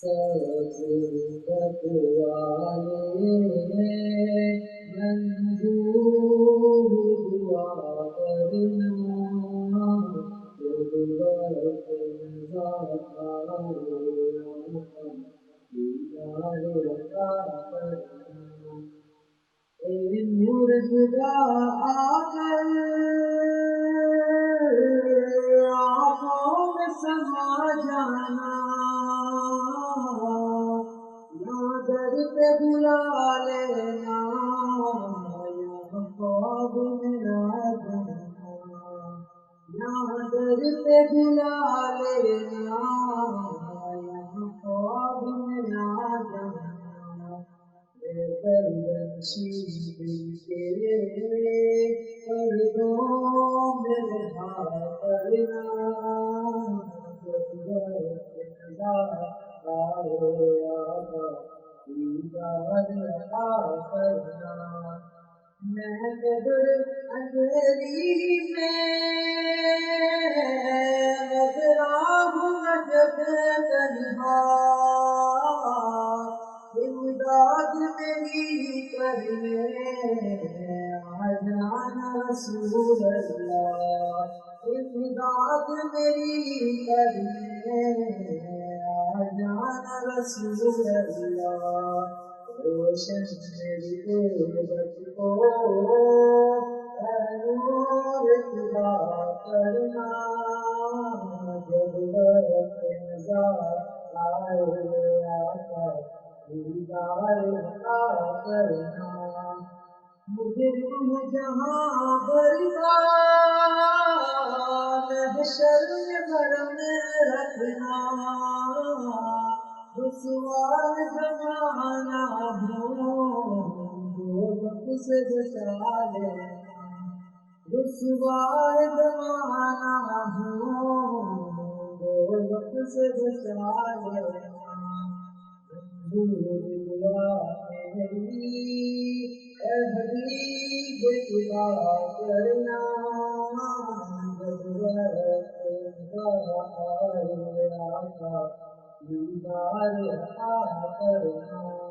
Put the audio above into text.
صورت والے منظور دعا کرنا نور خدا آ کر آنکھوں میں سما جانا یا در پہ بلا لینا یا خواب میں آ جانا یا در پہ بلا لینا یا خواب میں آ جانا پردنشی دل کے پردوں میں رہا کرنا جب وقت نظر آئے آقا دیدار عطا کرنا میں قبر اندھیری میں گزرا ہوں جب تنہا امداد میری کرنے آ جانا رسول اللہ امداد میری کرنے آ جانا رسول اللہ روشن میری غربت کو اے نور خدا کرنا جب وقت نظر آئے آقا دیدار عطا کرنا مجھے تم جہاں برباد محشر میں بھرم رکھنا رسوا زمانہ دوزخ سے بچا لینا رسوا زمانہ دوزخ سے بچا لینا دعا میری اے حبیب خدا کرنا جب وقت آئے آقا دیدار عطا کرنا